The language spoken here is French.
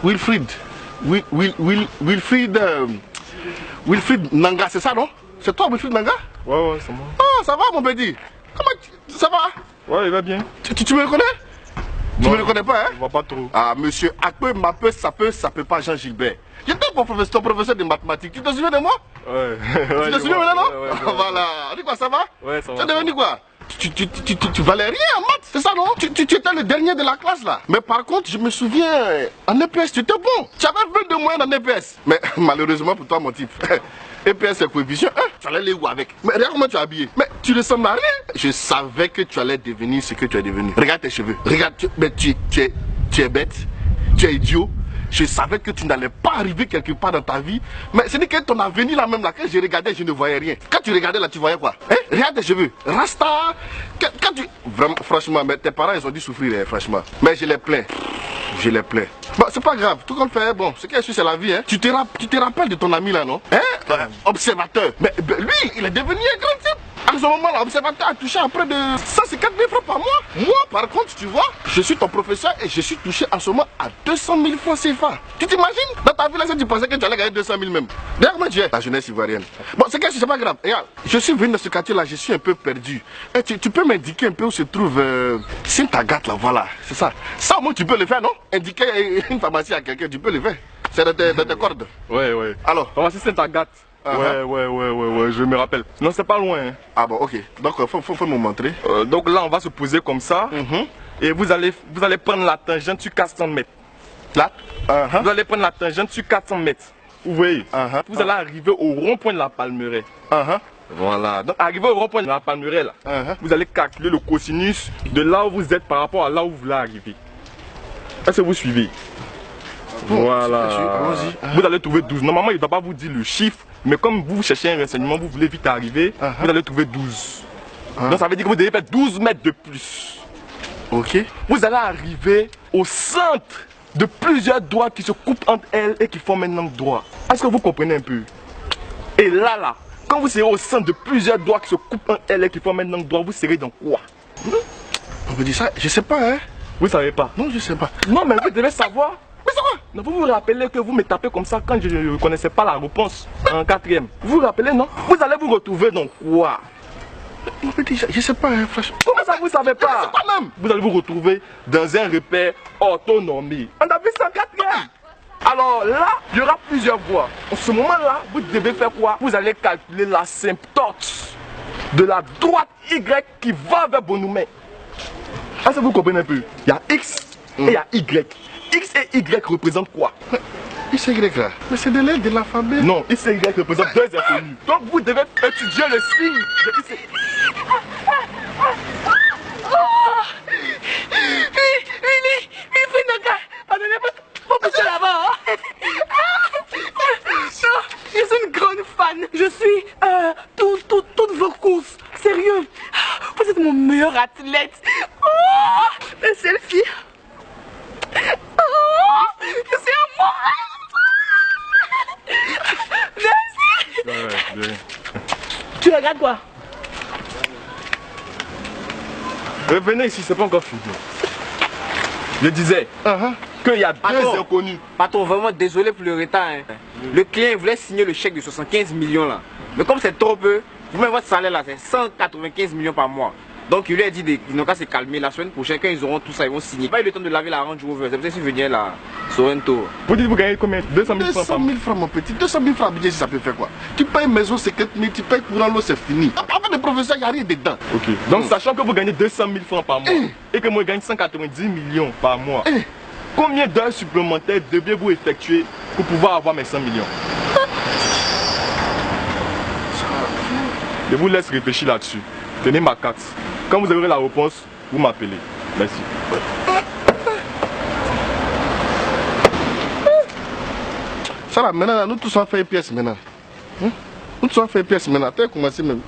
Wilfried. Wilfried Nanga, c'est ça non? C'est toi Wilfried Nanga? Ouais, c'est moi. Ah, ça va mon petit? Comment ça va? Ouais, il va bien. Tu me reconnais? Tu me reconnais pas, hein? Je vois pas trop. Ah, monsieur, ça peut pas Jean Gilbert. J'étais ton professeur de mathématiques. Tu te souviens de moi? Ouais. Tu te souviens maintenant, non? Ouais, voilà. Dis quoi, ça va? Ouais, ça va. Tu es devenu quoi? Tu valais rien en maths, c'est ça non? Tu étais le dernier de la classe là. Mais par contre, je me souviens, en EPS, tu étais bon. Tu avais 22 moyenne en EPS. Mais malheureusement pour toi, mon type, EPS c'est coefficient 1. Tu allais aller où avec? Mais regarde comment tu es habillé. Mais tu ressembles à rien. Je savais que tu allais devenir ce que tu es devenu. Regarde tes cheveux. Regarde, tu es bête. Tu es idiot. Je savais que tu n'allais pas arriver quelque part dans ta vie. Mais c'est que ton avenir là même là, quand je regardais, je ne voyais rien. Quand tu regardais là, tu voyais quoi? Hein? Regarde tes cheveux. Rasta. Quand tu... Vraiment, franchement, mais tes parents, ils ont dû souffrir, hein, franchement. Mais je les plains. Je les plains. Bon, c'est pas grave. Tout compte fait, bon, ce qui est sûr, c'est la vie, hein. Tu te rappelles de ton ami là, non? Hein? Observateur. Mais lui, il est devenu un grand type. À ce moment-là, l'observateur a touché à près de 150 000 francs par mois. Moi, par contre, tu vois, je suis ton professeur et je suis touché en ce moment à 200 000 francs CFA. Tu t'imagines? Dans ta vie, là, tu pensais que tu allais gagner 200 000 même. D'ailleurs, moi, tu es la jeunesse ivoirienne. Bon, c'est pas grave. Regarde, je suis venu dans ce quartier-là, je suis un peu perdu. Et tu peux m'indiquer un peu où se trouve Sainte-Agathe, là, voilà. C'est ça. Ça, au moins, tu peux le faire, non? Indiquer une pharmacie à quelqu'un, tu peux le faire. C'est dans tes cordes. Ouais. Alors? Pharmacie Sainte-Agathe. Ouais, je me rappelle. Non, c'est pas loin. Hein. Ah bon, ok. Donc, faut me montrer. Donc là, on va se poser comme ça. Et vous allez prendre la tangente sur 400 mètres. Là, vous allez prendre la tangente sur 400 mètres. Vous voyez, vous allez arriver au rond-point de la Palmeraie. Voilà. Donc, arrivé au rond-point de la Palmeraie, là, vous allez calculer le cosinus de là où vous êtes par rapport à là où vous voulez arriver. Est-ce que vous suivez? Voilà. Vous allez trouver 12. Normalement, il ne doit pas vous dire le chiffre. Mais comme vous cherchez un renseignement, vous voulez vite arriver, vous allez trouver 12. Donc ça veut dire que vous devez faire 12 mètres de plus. Ok. Vous allez arriver au centre de plusieurs doigts qui se coupent entre elles et qui forment un angle droit. Est-ce que vous comprenez un peu? Et là, quand vous serez au centre de plusieurs doigts qui se coupent entre elles et qui forment un angle droit, vous serez dans quoi? On me dit ça, je sais pas, hein. Vous savez pas? Non, je sais pas. Non, mais vous devez savoir. Mais c'est quoi? Non, vous vous rappelez que vous me tapez comme ça quand je ne connaissais pas la réponse en quatrième. Vous vous rappelez, non? Vous allez vous retrouver dans quoi? Je sais pas, hein, franchement. Comment ça, vous savez pas? C'est quoi même? Vous allez vous retrouver dans un repère autonomie. On a vu ça en quatrième. Alors là, il y aura plusieurs voies. En ce moment-là, vous devez faire quoi? Vous allez calculer l'asymptote de la droite Y qui va vers Bonhoumé. Est-ce que vous comprenez un peu? Il y a X et il y a Y. X et Y représentent quoi? X et Y là. Mais c'est de l'aide de l'alphabet. Non, X et Y représentent deux inconnus. Donc vous devez étudier le signe de X et Y. Je suis une grande fan. Je suis toutes vos courses. Sérieux. Vous êtes mon meilleur athlète. Oh, un selfie. Oh, je suis amoureux. Merci. Ouais. Tu regardes quoi? Venez ici, c'est pas encore fini. Je disais qu'il y a deux inconnus. Patron, vraiment désolé pour le retard. Hein. Le client voulait signer le chèque de 75 millions là. Mais comme c'est trop peu, vous-même votre salaire là, c'est 195 millions par mois. Donc il lui a dit qu'ils n'ont qu'à se calmer. La semaine prochaine, quand ils auront tout ça, ils vont signer. Pas eu le temps de laver la Range Rover. C'est pour ça que je venais là, sur un tour. Vous dites vous gagnez combien? 200 000 francs 200 000 francs mon petit. 200 000 francs, ça peut faire quoi? Tu payes maison, c'est 4 000, tu payes courant l'eau, c'est fini. Avant le professeur, il n'y a rien dedans. Ok. Donc sachant que vous gagnez 200 000 francs par mois et que moi je gagne 190 millions par mois, combien d'heures supplémentaires deviez-vous effectuer pour pouvoir avoir mes 100 millions? Je vous laisse réfléchir là-dessus. Tenez ma carte. Quand vous aurez la réponse, vous m'appelez. Merci. Ça là, maintenant, nous tous on fait une pièce maintenant. Nous tous on fait une pièce maintenant. Tu as commencé même.